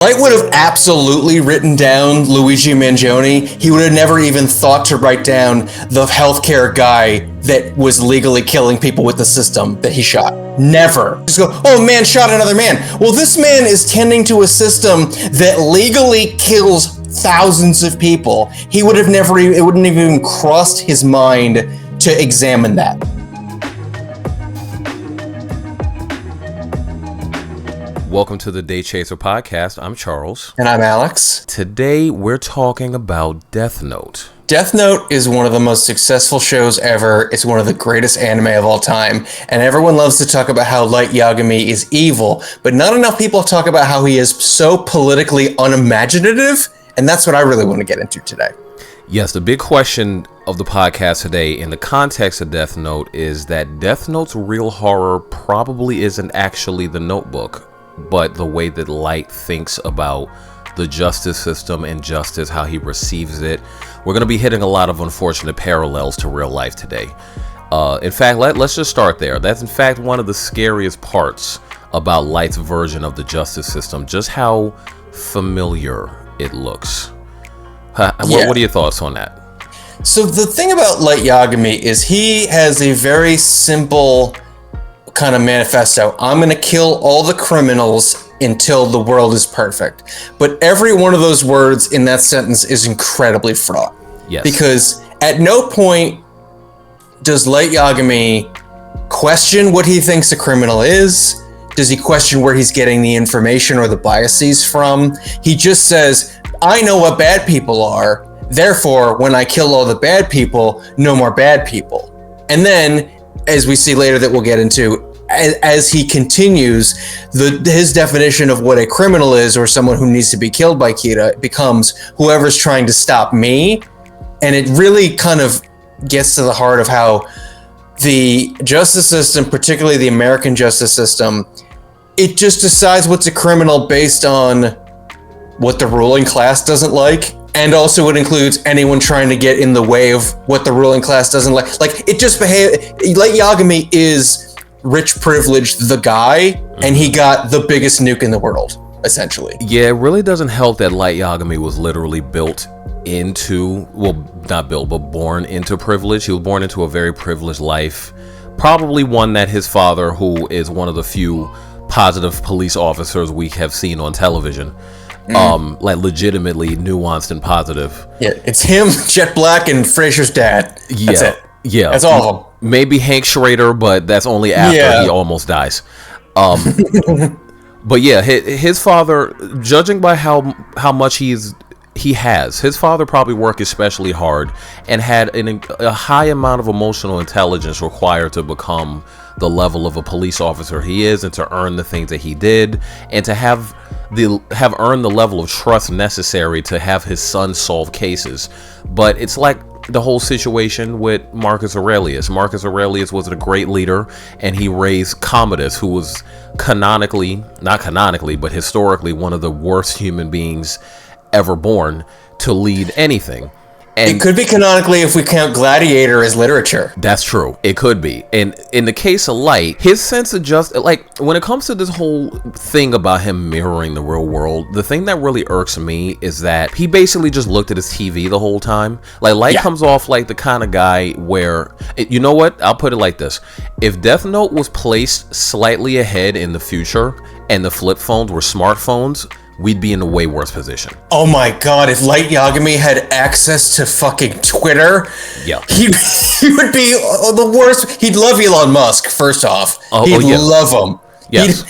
Light would have absolutely written down Luigi Mangione. He would have never even thought to write down the healthcare guy that was legally killing people with the system that he shot. Never. Just go, oh, man shot another man. Well, this man is tending to a system that legally kills thousands of people. He would have never, it wouldn't have even crossed his mind to examine that. Welcome to the Day Chaser podcast. I'm Charles. And I'm Alex. Today we're talking about Death Note. Death Note is one of the most successful shows ever. It's one of the greatest anime of all time. And everyone loves to talk about how Light Yagami is evil, but not enough people talk about how he is so politically unimaginative. And that's what I really want to get into today. Yes, the big question of the podcast today in the context of Death Note is that Death Note's real horror probably isn't actually the Notebook, but the way that Light thinks about the justice system and justice, how he receives it. We're going to be hitting a lot of unfortunate parallels to real life today. In fact, let's just start there. That's in fact one of the scariest parts about Light's version of the justice system, just how familiar it looks. What are your thoughts on that? So the thing about Light Yagami is he has a very simple kind of manifesto. I'm going to kill all the criminals until the world is perfect. But every one of those words in that sentence is incredibly fraught. Yes. Because at no point does Light Yagami question what he thinks a criminal is. Does he question where he's getting the information or the biases from? He just says, I know what bad people are. Therefore, when I kill all the bad people, no more bad people. And then, as we see later that we'll get into, as he continues, his definition of what a criminal is, or someone who needs to be killed by Kira, becomes whoever's trying to stop me. And it really kind of gets to the heart of how the justice system, particularly the American justice system, it just decides what's a criminal based on what the ruling class doesn't like. And also it includes anyone trying to get in the way of what the ruling class doesn't like. Like, it just Light Yagami is rich privileged the guy, and he got the biggest nuke in the world, essentially. Yeah, it really doesn't help that Light Yagami was literally built into, well, not built, but born into privilege. He was born into a very privileged life. Probably one that his father, who is one of the few positive police officers we have seen on television, like legitimately nuanced and positive. Yeah, it's him, Jet Black, and Fraser's dad. That's it. Yeah, that's all of them. Maybe Hank Schrader, but that's only after he almost dies. But yeah, his father, judging by how much his father probably worked especially hard and had a high amount of emotional intelligence required to become the level of a police officer he is, and to earn the things that he did, and to have earned the level of trust necessary to have his son solve cases. But it's like the whole situation with Marcus Aurelius. Marcus Aurelius was a great leader, and he raised Commodus, who was not canonically, but historically one of the worst human beings ever born to lead anything. And it could be canonically if we count Gladiator as literature. That's true. It could be. And in the case of Light, his sense of justice, like when it comes to this whole thing about him mirroring the real world, the thing that really irks me is that he basically just looked at his TV the whole time. Like Light comes off like the kind of guy where, you know what? I'll put it like this. If Death Note was placed slightly ahead in the future and the flip phones were smartphones, we'd be in a way worse position. Oh my god, if Light Yagami had access to fucking Twitter, he would be the worst. He'd love Elon Musk, first off. He'd love him. Yes.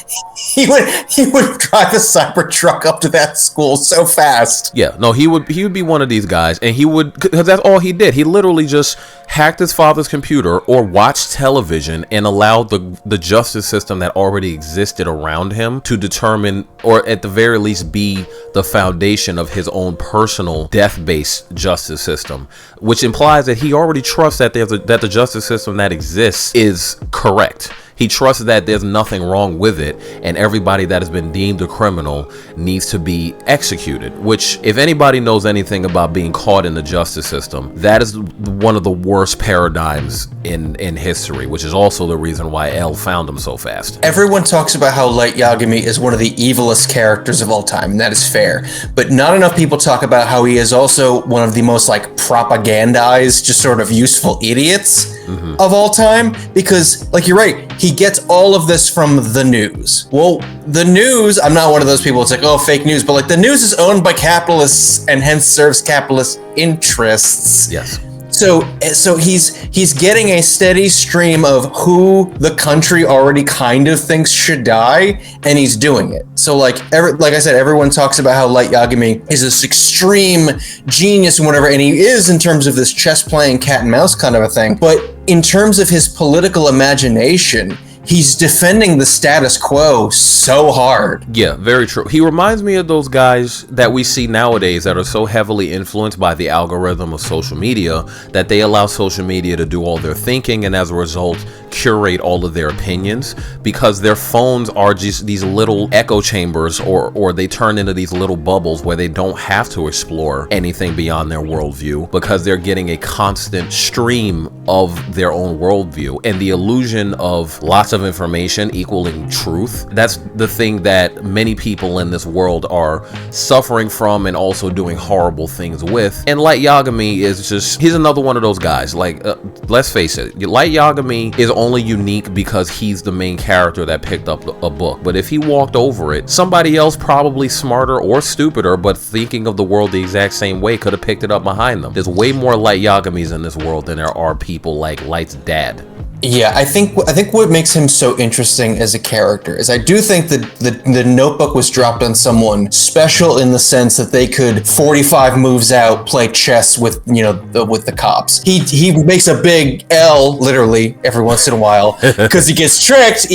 He would drive a Cybertruck up to that school so fast. Yeah, no, he would be one of these guys, and he would, because that's all he did. He literally just hacked his father's computer or watched television and allowed the justice system that already existed around him to determine, or at the very least be the foundation of his own personal death-based justice system, which implies that he already trusts that the justice system that exists is correct. He trusts that there's nothing wrong with it, and everybody that has been deemed a criminal needs to be executed, which, if anybody knows anything about being caught in the justice system, that is one of the worst paradigms in history, which is also the reason why L found him so fast. Everyone talks about how Light Yagami is one of the evilest characters of all time, and that is fair. But not enough people talk about how he is also one of the most like propagandized, just sort of useful idiots of all time. Because, like, you're right, he gets all of this from the news. Well, the news, I'm not one of those people, it's like, oh, fake news, but like the news is owned by capitalists and hence serves capitalist interests. Yes. So he's getting a steady stream of who the country already kind of thinks should die, and he's doing it. So like I said, everyone talks about how Light Yagami is this extreme genius and whatever, and he is in terms of this chess playing cat and mouse kind of a thing. But in terms of his political imagination, he's defending the status quo so hard. Yeah, very true. He reminds me of those guys that we see nowadays that are so heavily influenced by the algorithm of social media that they allow social media to do all their thinking, and as a result curate all of their opinions, because their phones are just these little echo chambers, or they turn into these little bubbles where they don't have to explore anything beyond their worldview, because they're getting a constant stream of their own worldview, and the illusion of lots of information equaling truth. That's the thing that many people in this world are suffering from and also doing horrible things with. And Light Yagami is just, he's another one of those guys. Like, let's face it, Light Yagami is only unique because he's the main character that picked up a book. But if he walked over it, somebody else probably smarter or stupider but thinking of the world the exact same way could have picked it up behind them. There's way more Light Yagamis in this world than there are people like Light's dad. Yeah, I think what makes him so interesting as a character is I do think that the Notebook was dropped on someone special in the sense that they could 45 moves out play chess with with the cops. He makes a big L literally every once in a while because he gets tricked.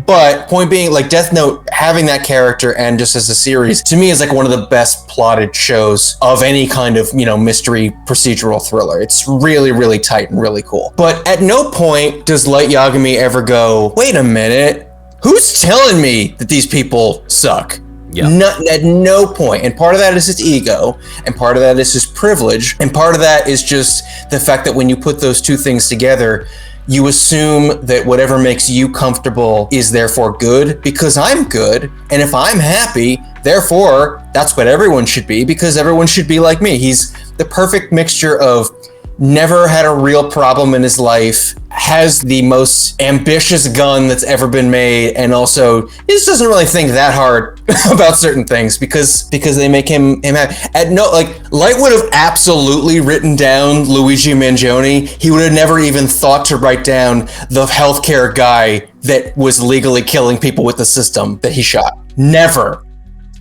But point being, like, Death Note having that character and just as a series to me is like one of the best plotted shows of any kind of mystery procedural thriller. It's really, really tight and really cool. But at no point does Light Yagami ever go, wait a minute, who's telling me that these people suck? Yeah. At no point. And part of that is his ego, and part of that is his privilege, and part of that is just the fact that when you put those two things together, you assume that whatever makes you comfortable is therefore good because I'm good, and if I'm happy, therefore that's what everyone should be because everyone should be like me. He's the perfect mixture of never had a real problem in his life, has the most ambitious gun that's ever been made, and also he just doesn't really think that hard about certain things because they make him happy. Light would have absolutely written down Luigi Mangione. He would have never even thought to write down the healthcare guy that was legally killing people with the system that he shot. Never.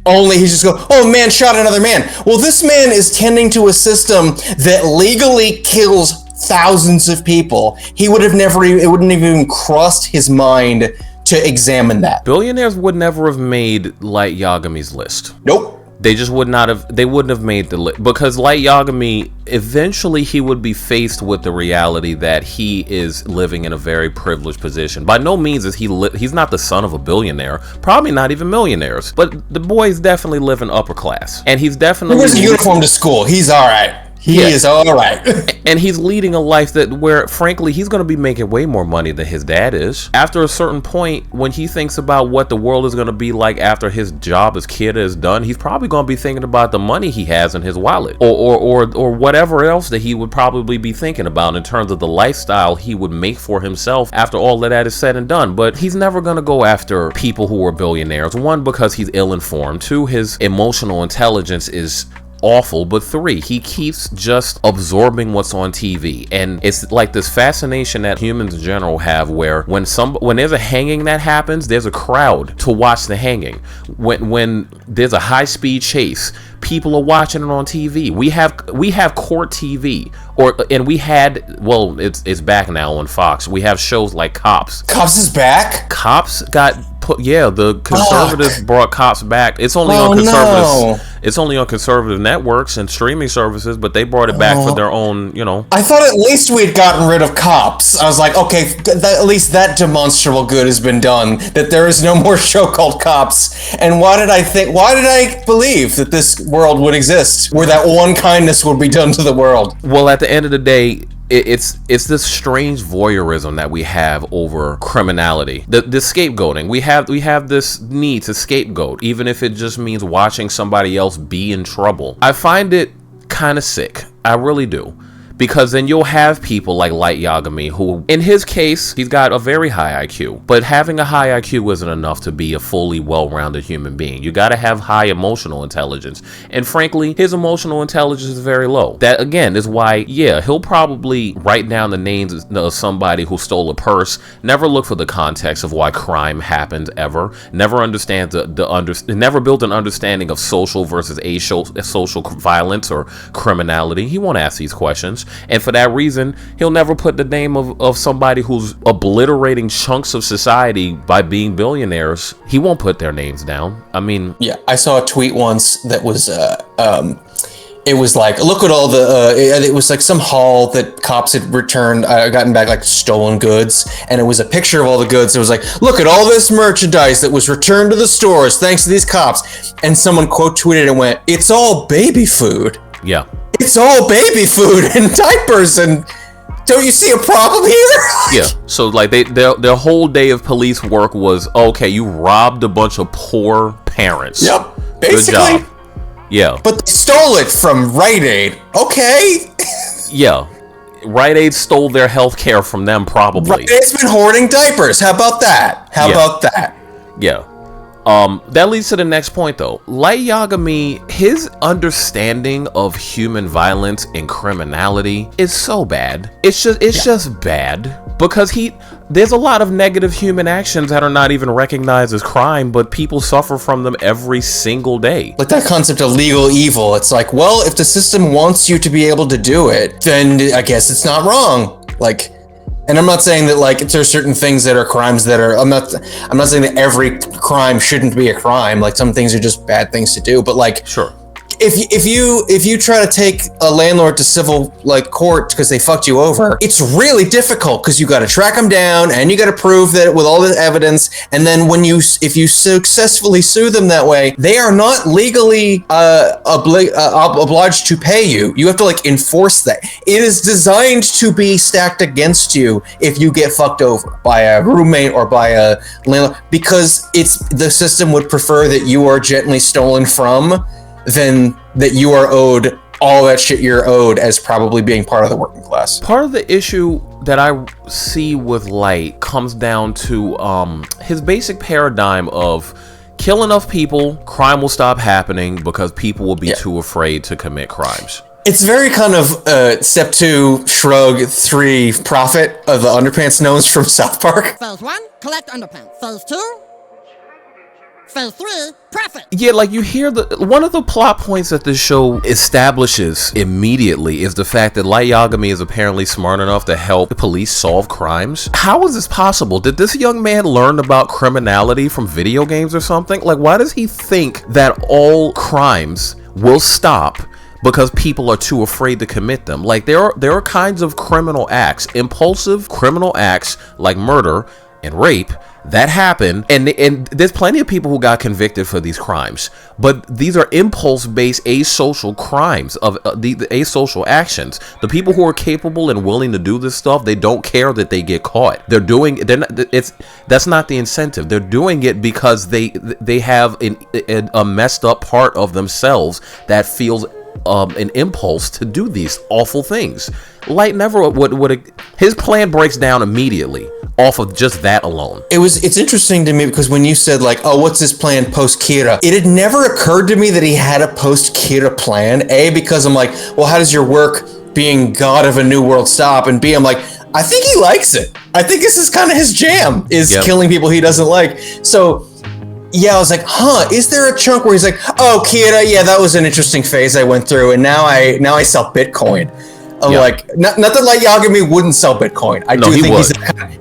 Only he just go, oh, man shot another man. Well, this man is tending to a system that legally kills thousands of people. He would have it wouldn't have even crossed his mind to examine that. Billionaires would never have made Light Yagami's list. Nope. They just wouldn't have made the list because Light Yagami, eventually he would be faced with the reality that he is living in a very privileged position. By no means is he's not the son of a billionaire, probably not even millionaires, but the boy is definitely living upper class, and he's definitely. He wears a uniform to school. He's all right. He is all right. And he's leading a life where, frankly, he's going to be making way more money than his dad is. After a certain point, when he thinks about what the world is going to be like after his job as kid is done, he's probably going to be thinking about the money he has in his wallet, or whatever else that he would probably be thinking about in terms of the lifestyle he would make for himself after all of that is said and done. But he's never going to go after people who are billionaires. One, because he's ill-informed. Two, his emotional intelligence is awful. But three, he keeps just absorbing what's on TV, and it's like this fascination that humans in general have, where when there's a hanging that happens, there's a crowd to watch the hanging. When there's a high-speed chase, people are watching it on TV. We have court TV, it's back now on Fox. We have shows like Cops. Cops is back? Cops got put, the conservatives brought Cops back. It's only on conservatives. No. It's only on conservative networks and streaming services, but they brought it back for their own, you know. I thought at least we'd gotten rid of cops. I was like, okay, at least that demonstrable good has been done, that there is no more show called Cops. And why did I believe that this world would exist where that one kindness would be done to the world? Well, at the end of the day, it's this strange voyeurism that we have over criminality. The scapegoating. We have this need to scapegoat, even if it just means watching somebody else be in trouble. I find it kind of sick. I really do. Because then you'll have people like Light Yagami, who, in his case, he's got a very high IQ. But having a high IQ isn't enough to be a fully well-rounded human being. You gotta have high emotional intelligence. And frankly, his emotional intelligence is very low. That, again, is why, yeah, he'll probably write down the names of somebody who stole a purse, never look for the context of why crime happened ever, never understand never build an understanding of social versus asocial violence or criminality. He won't ask these questions. And for that reason, he'll never put the name of somebody who's obliterating chunks of society by being billionaires. He won't put their names down. I mean... Yeah, I saw a tweet once that was... it was like, look at all the... it was like some haul that cops had returned, gotten back like stolen goods. And it was a picture of all the goods. It was like, look at all this merchandise that was returned to the stores thanks to these cops. And someone quote tweeted and went, it's all baby food. Yeah. It's all baby food and diapers, and don't you see a problem here? Yeah, so like their whole day of police work was, okay, you robbed a bunch of poor parents. Yep, basically. Good job. Yeah. But they stole it from Rite Aid. Okay. Yeah. Rite Aid stole their health care from them, probably. Rite Aid's been hoarding diapers. How about that? Yeah. That leads to the next point, though. Light Yagami, his understanding of human violence and criminality is so bad. It's just bad because there's a lot of negative human actions that are not even recognized as crime, but people suffer from them every single day. Like that concept of legal evil. It's like, well, if the system wants you to be able to do it, then I guess it's not wrong. Like, and I'm not saying that like there's certain things that are crimes that are, I'm not saying that every crime shouldn't be a crime. Like some things are just bad things to do, but like, sure. If you try to take a landlord to civil like court because they fucked you over, it's really difficult because you got to track them down and you got to prove that with all the evidence. And then if you successfully sue them that way, they are not legally obliged to pay you. You have to like enforce that. It is designed to be stacked against you if you get fucked over by a roommate or by a landlord, because the system would prefer that you are gently stolen from than that you are owed all that shit you're owed as probably being part of the working class. Part of the issue that I see with Light comes down to his basic paradigm of kill enough people, crime will stop happening because people will be too afraid to commit crimes. It's very kind of step 2, shrug, 3, profit of the Underpants gnomes from South Park. Phase 1, collect underpants. Phase 2, Phase 3, profit. Yeah, like you hear one of the plot points that this show establishes immediately is the fact that Light Yagami is apparently smart enough to help the police solve crimes. How is this possible? Did this young man learn about criminality from video games or something? Like, why does he think that all crimes will stop because people are too afraid to commit them? Like, there are kinds of criminal acts, impulsive criminal acts like murder and rape that happen, and there's plenty of people who got convicted for these crimes, but these are impulse-based asocial crimes of the asocial actions. The people who are capable and willing to do this stuff, they don't care that they get caught. That's not the incentive. They're doing it because they have a messed up part of themselves that feels an impulse to do these awful things. Light never would his plan breaks down immediately off of just that alone. It's interesting to me because when you said like, oh, what's his plan post Kira? It had never occurred to me that he had a post Kira plan. A, because I'm like, well, how does your work being God of a New World stop? And B, I'm like, I think he likes it. I think this is kind of his jam, is killing people he doesn't like. So yeah, I was like, is there a chunk where he's like, oh, Kira, yeah, that was an interesting phase I went through, and now I sell Bitcoin. I'm like, not that Light Yagami wouldn't sell Bitcoin. I do think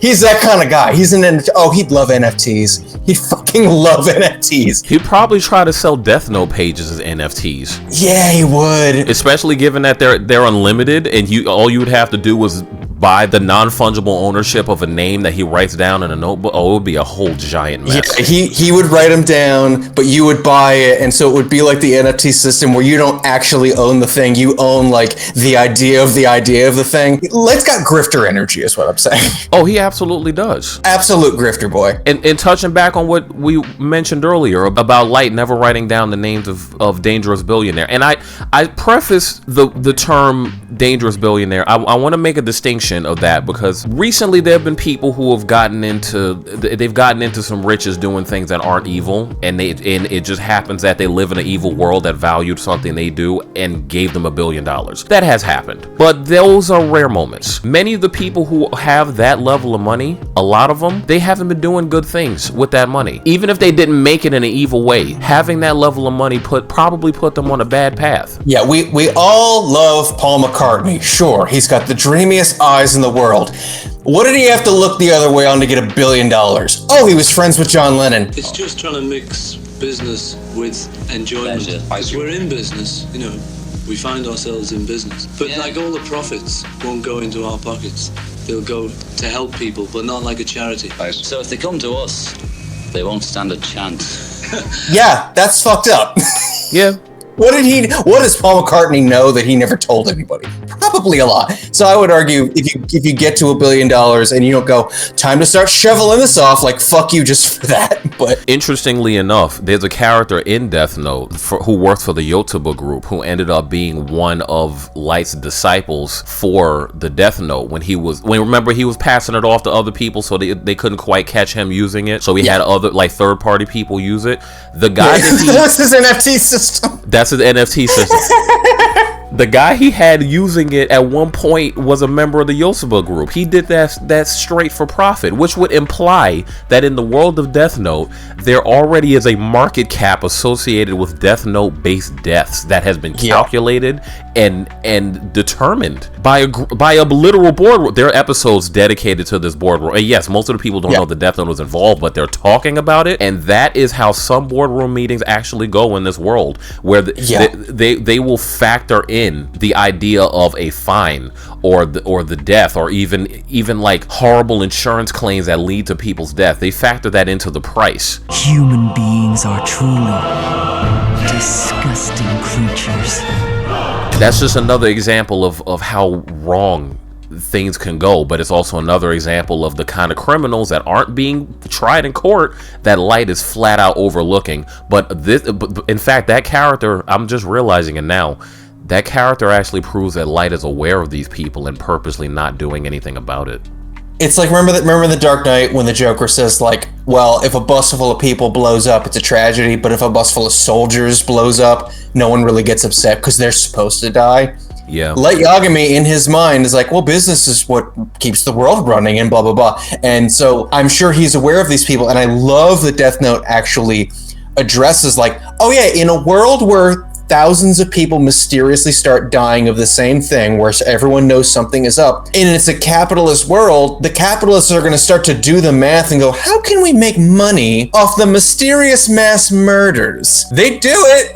he's that kind of guy. He'd love NFTs. He'd fucking love NFTs. He'd probably try to sell Death Note pages as NFTs. Yeah, he would. Especially given that they're unlimited, and all you would have to do was buy the non-fungible ownership of a name that he writes down in a notebook. Oh, it would be a whole giant mess. Yeah, he would write them down, but you would buy it, and so it would be like the NFT system where you don't actually own the thing. You own like the idea of the thing. Light's got grifter energy, is what I'm saying. Oh, he absolutely does. Absolute grifter boy. And touching back on what we mentioned earlier about Light never writing down the names of dangerous billionaire, and I preface the term dangerous billionaire. I want to make a distinction of that because recently there have been people who have gotten into some riches doing things that aren't evil, and it just happens that they live in an evil world that valued something they do and gave them $1 billion. That has happened, but those are rare moments. Many of the people who have that level of money, a lot of them, they haven't been doing good things with that money. Even if they didn't make it in an evil way, having that level of money probably put them on a bad path. Yeah, we all love Paul McCartney. Sure, he's got the dreamiest eyes in the world. What did he have to look the other way on to get $1 billion? Oh, he was friends with John Lennon. It's just trying to mix business with enjoyment. Because we're in business, we find ourselves in business. But like all the profits won't go into our pockets. They'll go to help people, but not like a charity. So if they come to us, they won't stand a chance. Yeah, that's fucked up. Yeah. What does Paul McCartney know that he never told anybody? Probably a lot. So I would argue if you get to $1 billion and you don't go, time to start shoveling this off, like fuck you just for that. But interestingly enough, there's a character in Death Note who worked for the Yotuba group who ended up being one of Light's disciples for the Death Note when he was passing it off to other people, so they couldn't quite catch him using it. So he had other like third party people use it. The guy that's his NFT system. That's his NFT system. The guy he had using it at one point was a member of the Yosuba group. He did that straight for profit, which would imply that in the world of Death Note, there already is a market cap associated with Death Note based deaths that has been calculated and determined by a literal boardroom. There are episodes dedicated to this boardroom. And yes, most of the people don't know the Death Note was involved, but they're talking about it. And that is how some boardroom meetings actually go in this world, where they will factor in the idea of a fine or the death, or even like horrible insurance claims that lead to people's death. They factor that into the price. Human beings are truly disgusting creatures. That's just another example of how wrong things can go, but it's also another example of the kind of criminals that aren't being tried in court that Light is flat out overlooking. But in fact, that character, I'm just realizing it now, that character actually proves that Light is aware of these people and purposely not doing anything about it. It's like, remember in The Dark Knight when the Joker says like, well, if a bus full of people blows up, it's a tragedy, but if a bus full of soldiers blows up, no one really gets upset because they're supposed to die. Yeah. Light Yagami in his mind is like, well, business is what keeps the world running and blah, blah, blah. And so I'm sure he's aware of these people. And I love that Death Note actually addresses like, oh yeah, in a world where thousands of people mysteriously start dying of the same thing, where everyone knows something is up, and it's a capitalist world, the capitalists are going to start to do the math and go, how can we make money off the mysterious mass murders? They do it.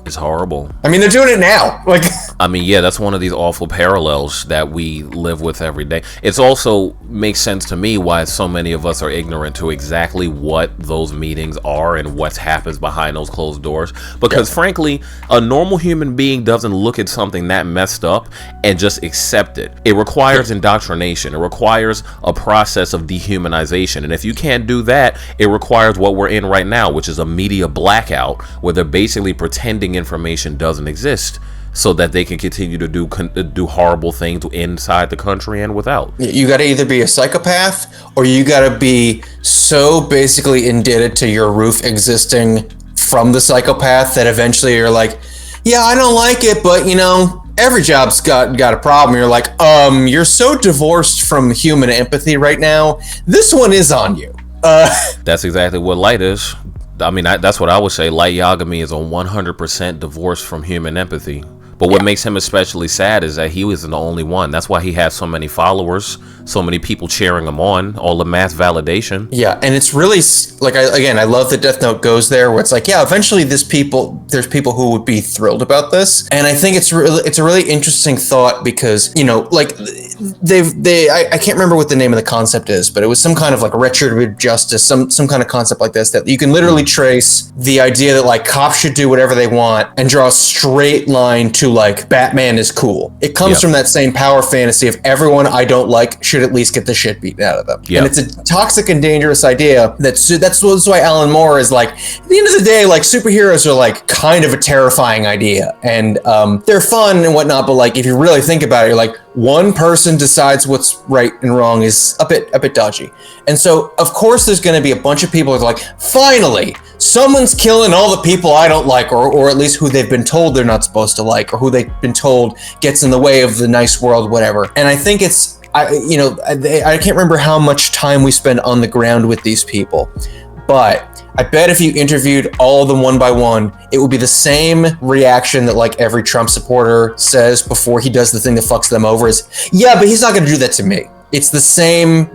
It's horrible. I mean, they're doing it now. Like, I mean, yeah, that's one of these awful parallels that we live with every day. It's also makes sense to me why so many of us are ignorant to exactly what those meetings are and what happens behind those closed doors. Because frankly, a normal human being doesn't look at something that messed up and just accept it. It requires indoctrination. It requires a process of dehumanization. And if you can't do that, it requires what we're in right now, which is a media blackout, where they're basically pretending information doesn't exist, so that they can continue to do horrible things inside the country and without. You got to either be a psychopath or you got to be so basically indebted to your roof existing from the psychopath that eventually you're like, yeah, I don't like it, but you know, every job's got a problem. You're like, you're so divorced from human empathy right now. This one is on you. That's exactly what Light is. I mean, that's what I would say. Light Yagami is a 100% divorce from human empathy. But what makes him especially sad is that he wasn't the only one. That's why he has so many followers, so many people cheering him on, all the mass validation. Yeah, and it's really like, I love that Death Note goes there, where it's like, yeah, eventually there's people who would be thrilled about this, and I think it's a really interesting thought, because, you know, like I can't remember what the name of the concept is, but it was some kind of like retributive justice, some kind of concept like this, that you can literally trace the idea that like cops should do whatever they want and draw a straight line to like Batman is cool. It comes from that same power fantasy of everyone I don't like should at least get the shit beaten out of them. And it's a toxic and dangerous idea. That's why Alan Moore is like, at the end of the day, like superheroes are like kind of a terrifying idea, and they're fun and whatnot, but like if you really think about it, you're like, one person decides what's right and wrong is a bit dodgy. And so of course there's going to be a bunch of people who are like, finally someone's killing all the people I don't like, or at least who they've been told they're not supposed to like, or who they've been told gets in the way of the nice world, whatever. And I think I can't remember how much time we spend on the ground with these people, but I bet if you interviewed all of them one by one, it would be the same reaction that like every Trump supporter says before he does the thing that fucks them over is, yeah, but he's not going to do that to me. It's the same.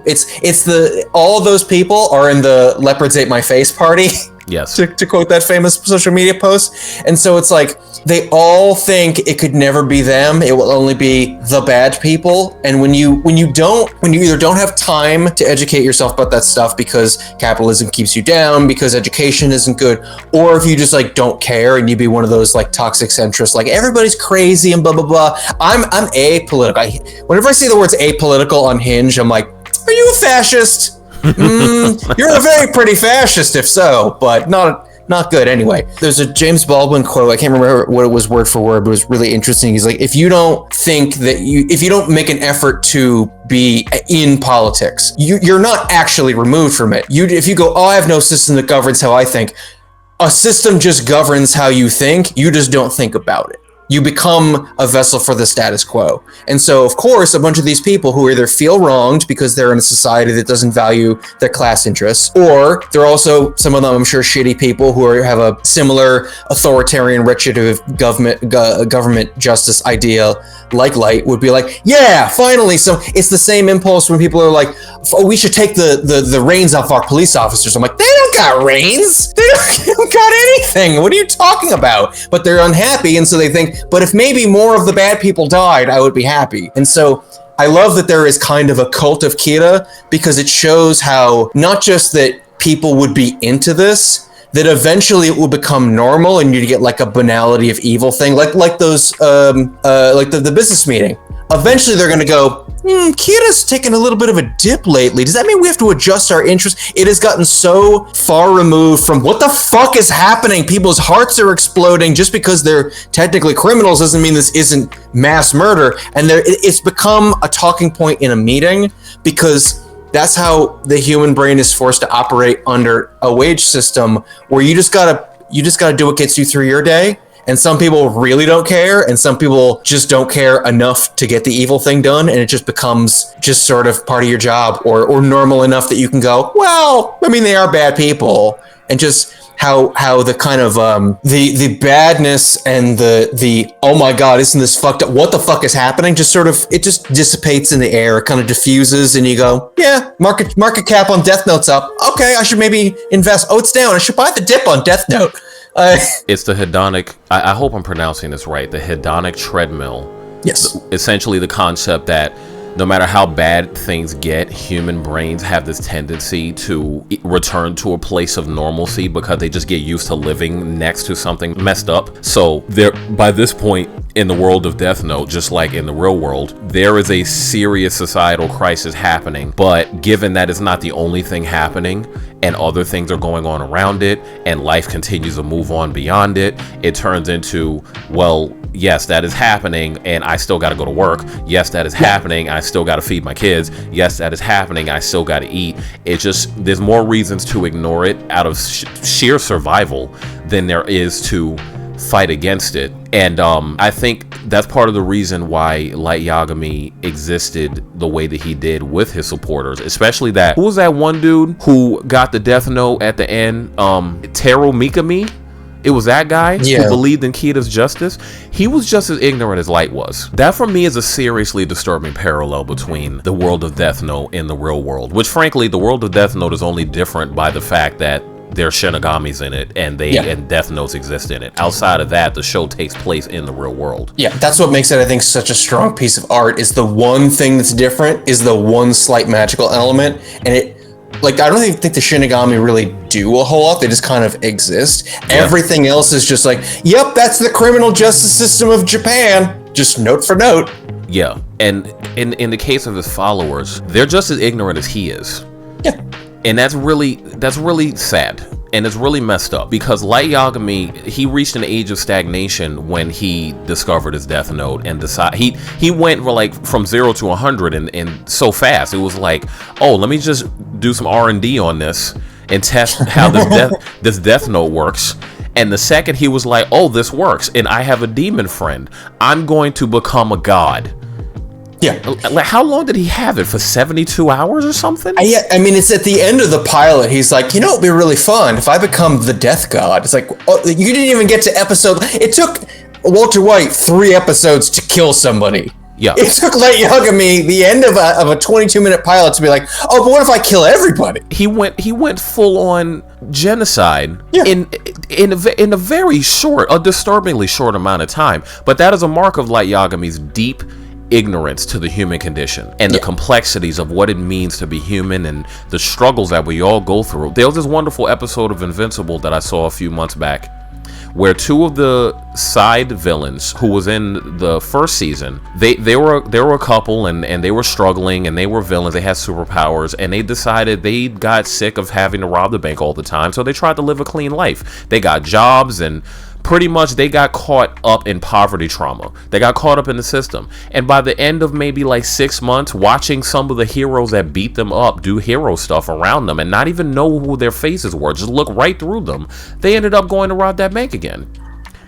All those people are in the leopards ate my face party. Yes. to quote that famous social media post. And so it's like, they all think it could never be them. It will only be the bad people. And when you either don't have time to educate yourself about that stuff because capitalism keeps you down, because education isn't good, or if you just like don't care and you be one of those like toxic centrists, like everybody's crazy and blah, blah, blah. I'm apolitical. Whenever I see the words apolitical on Hinge, I'm like, are you a fascist? You're a very pretty fascist if so, but not good anyway. There's a James Baldwin quote, I can't remember what it was word for word, but it was really interesting. He's like, if you don't make an effort to be in politics, you're not actually removed from it. If you go, oh, I have no system that governs how I think, a system just governs how you think, you just don't think about it. You become a vessel for the status quo. And so, of course, a bunch of these people who either feel wronged because they're in a society that doesn't value their class interests, or they're also, some of them, I'm sure, shitty people who have a similar authoritarian retributive government justice idea like Light, would be like, yeah, finally. So it's the same impulse when people are like, oh, we should take the reins off our police officers. I'm like, they don't got reins. They don't got anything. What are you talking about? But they're unhappy, and so they think, but if maybe more of the bad people died, I would be happy. And so I love that there is kind of a cult of Kira, because it shows how not just that people would be into this, that eventually it will become normal and you get like a banality of evil thing, like those like the business meeting. Eventually they're going to go, Kira's taken a little bit of a dip lately. Does that mean we have to adjust our interests? It has gotten so far removed from what the fuck is happening. People's hearts are exploding. Just because they're technically criminals doesn't mean this isn't mass murder. And it's become a talking point in a meeting, because that's how the human brain is forced to operate under a wage system where you just gotta do what gets you through your day. And some people really don't care, and some people just don't care enough to get the evil thing done, and it just becomes just sort of part of your job, or normal enough that you can go, well, I mean, they are bad people. And just how the kind of the badness and the oh my god, isn't this fucked up, what the fuck is happening, just sort of, it just dissipates in the air. It kind of diffuses, and you go, yeah, market cap on Death Note's up, okay, I should maybe invest. Oh, it's down, I should buy the dip on Death Note. It's the hedonic, I hope I'm pronouncing this right, the hedonic treadmill. Yes. Essentially the concept that no matter how bad things get, human brains have this tendency to return to a place of normalcy because they just get used to living next to something messed up. So by this point in the world of Death Note, just like in the real world, there is a serious societal crisis happening. But given that it's not the only thing happening, and other things are going on around it, and life continues to move on beyond it, it turns into, well, yes, that is happening, and I still got to go to work. Yes, that is happening, I still got to feed my kids. Yes, that is happening, I still got to eat. It's just, there's more reasons to ignore it out of sheer survival than there is to fight against it. And I think that's part of the reason why Light Yagami existed the way that he did with his supporters, especially that, who was that one dude who got the Death Note at the end? Teru Mikami? It was that guy Yeah. who believed in Kita's justice. He was just as ignorant as Light was. That for me is a seriously disturbing parallel between the world of Death Note and the real world, which frankly, the world of Death Note is only different by the fact that there are Shinigamis in it and and Death Notes exist in it. Outside of that, the show takes place in the real world. Yeah, that's what makes it, I think, such a strong piece of art, is the one thing that's different is the one slight magical element. And it, like, I don't even think the Shinigami really do a whole lot. They just kind of exist. Yeah. Everything else is just like, yep, that's the criminal justice system of Japan. Just note for note. Yeah, and in the case of his followers, they're just as ignorant as he is. Yeah. And that's really sad. And it's really messed up because Light Yagami, he reached an age of stagnation when he discovered his Death Note and he went from 0 to 100 and so fast. It was like, oh, let me just do some R&D on this and test how this Death Note works. And the second he was like, oh, this works, and I have a demon friend, I'm going to become a god. Yeah. Like, how long did he have it? For 72 hours or something? Yeah, I mean, it's at the end of the pilot. He's like, you know, it'd be really fun if I become the Death God. It's like, oh, you didn't even get to episode. It took Walter White 3 episodes to kill somebody. Yeah. It took Light Yagami the end of a 22-minute pilot to be like, oh, but what if I kill everybody? He went full on genocide in a very short, a disturbingly short amount of time. But that is a mark of Light Yagami's deep ignorance to the human condition and the complexities of what it means to be human and the struggles that we all go through. There was this wonderful episode of Invincible that I saw a few months back where 2 of the side villains who was in the first season, they were a couple and they were struggling and they were villains. They had superpowers and they decided they got sick of having to rob the bank all the time, so they tried to live a clean life. They got jobs and pretty much they got caught up in poverty trauma. They got caught up in the system. And by the end of maybe like 6 months, watching some of the heroes that beat them up do hero stuff around them and not even know who their faces were, just look right through them, they ended up going to rob that bank again.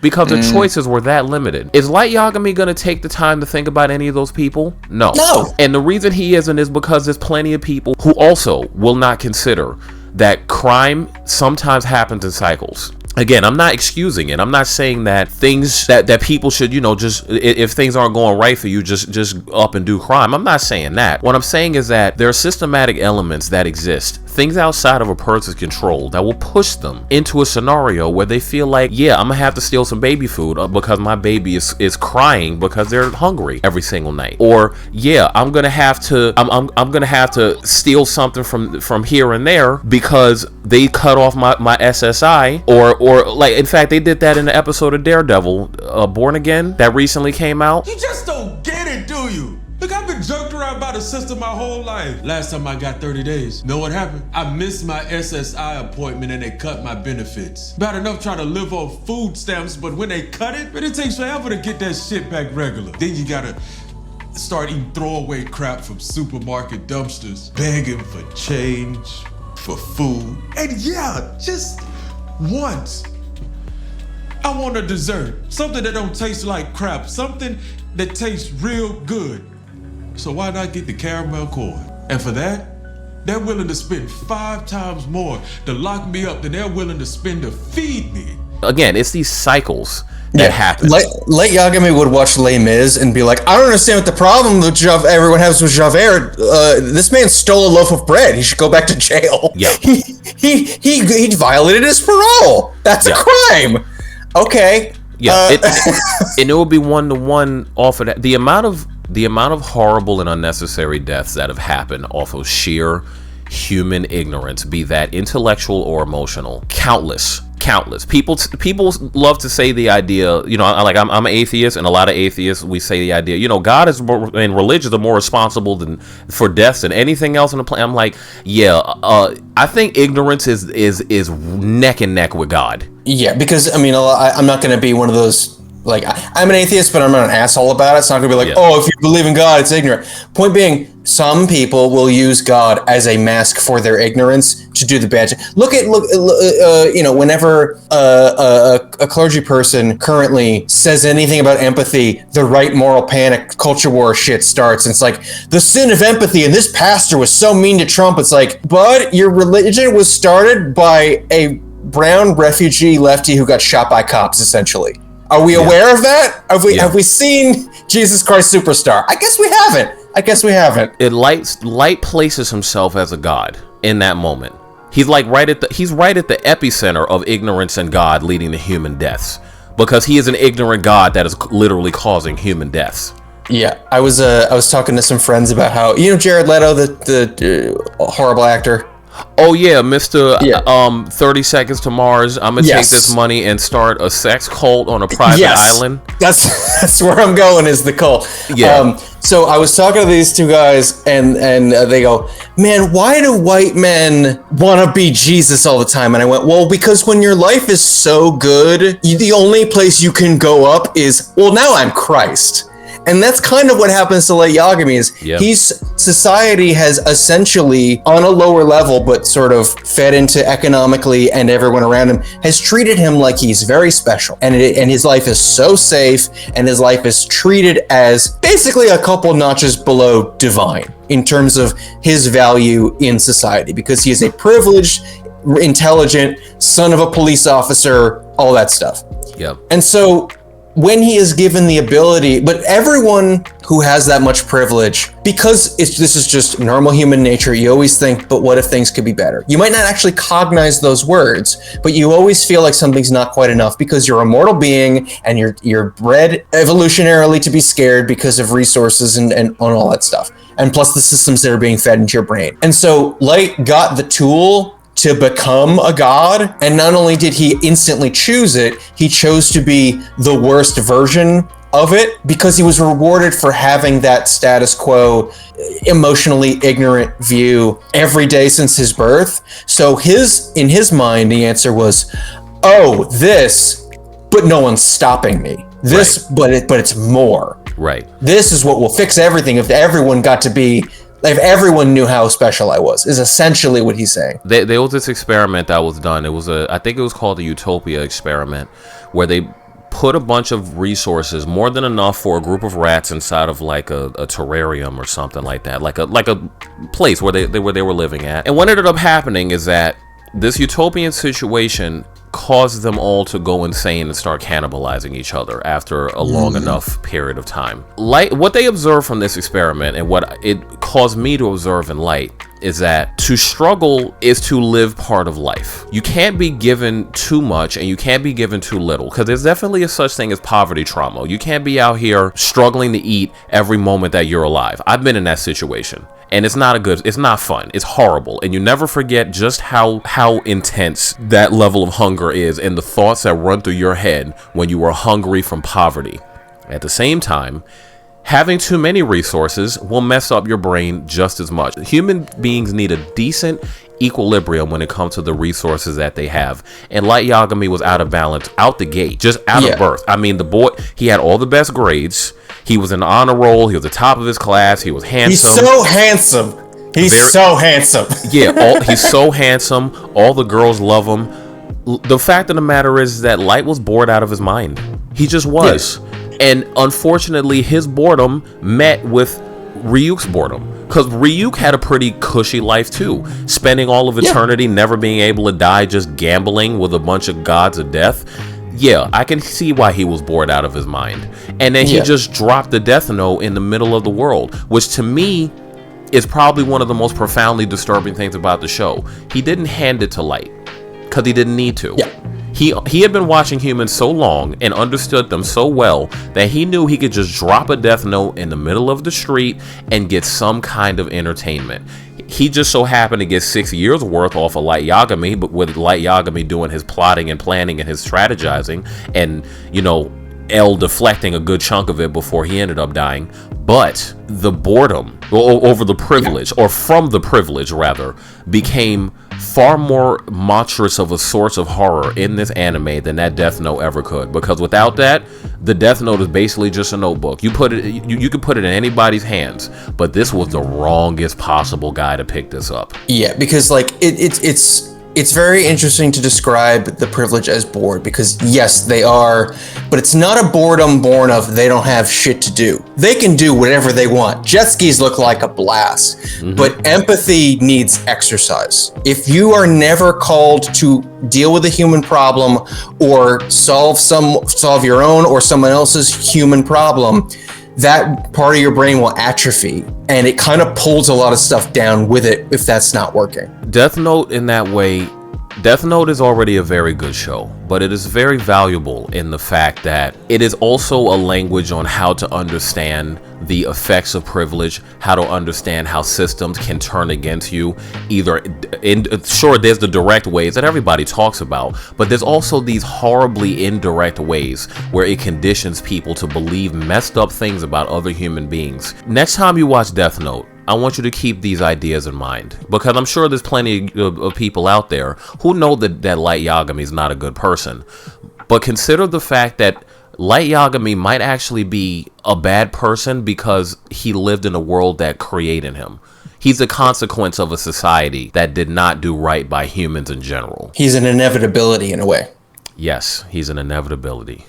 Because the choices were that limited. Is Light Yagami going to take the time to think about any of those people? No. And the reason he isn't is because there's plenty of people who also will not consider that crime sometimes happens in cycles. Again, I'm not excusing it. I'm not saying that things that people should, just if things aren't going right for you, just up and do crime. I'm not saying that. What I'm saying is that there are systematic elements that exist, things outside of a person's control that will push them into a scenario where they feel like, yeah, I'm gonna have to steal some baby food because my baby is crying because they're hungry every single night. Or yeah, I'm gonna have to steal something from here and there because they cut off my SSI or like, in fact, they did that in the episode of Daredevil, Born Again, that recently came out. You just don't get it, do you? Look, I've been jerked around by the system my whole life. Last time I got 30 days. Know what happened? I missed my SSI appointment and they cut my benefits. Bad enough trying to live off food stamps, but when they cut it, it takes forever to get that shit back regular. Then you gotta start eating throwaway crap from supermarket dumpsters, begging for change, for food. And yeah, just once, I want a dessert. Something that don't taste like crap. Something that tastes real good. So why not get the caramel corn? And for that, they're willing to spend 5 times more to lock me up than they're willing to spend to feed me. Again, it's these cycles that happen. Light Yagami would watch Les Mis and be like, I don't understand what the problem with everyone has with Javert. This man stole a loaf of bread. He should go back to jail. Yeah. He violated his parole. That's a crime. Okay. Yeah. And it will be 1-to-1 off of that. The amount of horrible and unnecessary deaths that have happened off of sheer human ignorance, be that intellectual or emotional, countless. People love to say the idea, I'm an atheist, and a lot of atheists, we say the idea, God is more, and religions are more responsible for deaths than anything else on the planet. I'm like, I think ignorance is neck and neck with God. Yeah, because I'm not going to be one of those. Like, I'm an atheist, but I'm not an asshole about it. It's not going to be like, oh, if you believe in God, it's ignorant. Point being, some people will use God as a mask for their ignorance to do the bad. Look, whenever a clergy person currently says anything about empathy, the right moral panic, culture war shit starts. And it's like, the sin of empathy, and this pastor was so mean to Trump. It's like, bud, your religion was started by a brown refugee lefty who got shot by cops, essentially. Are we aware of that? Have we seen Jesus Christ Superstar? I guess we haven't. Light places himself as a god in that moment. He's like right at the epicenter of ignorance and God leading to human deaths, because he is an ignorant god that is literally causing human deaths. Yeah, I was talking to some friends about how, Jared Leto, the horrible actor. Oh yeah, Mr. 30 Seconds to Mars. I'm gonna take this money and start a sex cult on a private island. That's where I'm going, is the cult. Yeah. So I was talking to these two guys, and they go, "Man, why do white men want to be Jesus all the time?" And I went, "Well, because when your life is so good, the only place you can go up is, well, now I'm Christ." And that's kind of what happens to Light Yagami is society has essentially, on a lower level, but sort of fed into economically, and everyone around him has treated him like he's very special. And his life is so safe, and his life is treated as basically a couple notches below divine in terms of his value in society, because he is a privileged, intelligent son of a police officer, all that stuff. Yeah. And so when he is given the ability, but everyone who has that much privilege, because this is just normal human nature, you always think, but what if things could be better? You might not actually cognize those words, but you always feel like something's not quite enough, because you're a mortal being and you're bred evolutionarily to be scared because of resources and all that stuff. And plus the systems that are being fed into your brain. And so Light got the tool to become a god, and not only did he instantly choose it, he chose to be the worst version of it, because he was rewarded for having that status quo, emotionally ignorant view every day since his birth. So in his mind, the answer was, oh, this, but no one's stopping me. This, right. but it's more. Right. This is what will fix everything if everyone got to be, if everyone knew how special I was, is essentially what he's saying. There was this experiment that was done. It was I think it was called the Utopia experiment, where they put a bunch of resources, more than enough for a group of rats, inside of like a terrarium or something like that, like a place where they were living at. And what ended up happening is that this utopian situation caused them all to go insane and start cannibalizing each other after a long enough period of time. What they observed from this experiment, and what it caused me to observe in Light, is that to struggle is to live part of life. You can't be given too much and you can't be given too little, because there's definitely a such thing as poverty trauma. You can't be out here struggling to eat every moment that you're alive. I've been in that situation. And it's not fun. It's horrible. And you never forget just how intense that level of hunger is, and the thoughts that run through your head when you are hungry from poverty. At the same time, having too many resources will mess up your brain just as much. Human beings need a decent equilibrium when it comes to the resources that they have. And Light Yagami was out of balance out the gate, just out of birth. I mean, the boy, he had all the best grades. He was in honor roll. He was the top of his class. He was handsome. He's so handsome. So handsome. Yeah, he's so handsome. All the girls love him. The fact of the matter is that Light was bored out of his mind. He just was. Yeah. And unfortunately, his boredom met with Ryuk's boredom. Because Ryuk had a pretty cushy life too. Spending all of eternity never being able to die, just gambling with a bunch of gods of death. Yeah, I can see why he was bored out of his mind. And then he just dropped the death note in the middle of the world, which to me is probably one of the most profoundly disturbing things about the show. He didn't hand it to Light because he didn't need to. Yeah. He had been watching humans so long and understood them so well that he knew he could just drop a death note in the middle of the street and get some kind of entertainment. He just so happened to get 6 years worth off of Light Yagami, but with Light Yagami doing his plotting and planning and his strategizing, and, you know, L deflecting a good chunk of it before he ended up dying. But the boredom over the privilege, or from the privilege rather, became far more monstrous of a source of horror in this anime than that Death Note ever could. Because without that, the Death Note is basically just a notebook. You could put it in anybody's hands, but this was the wrongest possible guy to pick this up. Yeah, because like it's It's very interesting to describe the privilege as bored, because yes, they are, but it's not a boredom born of they don't have shit to do. They can do whatever they want. Jet skis look like a blast, but empathy needs exercise. If you are never called to deal with a human problem or solve your own or someone else's human problem, that part of your brain will atrophy, and it kind of pulls a lot of stuff down with it if that's not working. Death Note, in that way, Death Note is already a very good show, but it is very valuable in the fact that it is also a language on how to understand the effects of privilege, how to understand how systems can turn against you. Sure, there's the direct ways that everybody talks about, but there's also these horribly indirect ways where it conditions people to believe messed up things about other human beings. Next time you watch Death Note, I want you to keep these ideas in mind, because I'm sure there's plenty of people out there who know that Light Yagami is not a good person. But consider the fact that Light Yagami might actually be a bad person because he lived in a world that created him. He's a consequence of a society that did not do right by humans in general. He's an inevitability in a way. Yes, he's an inevitability.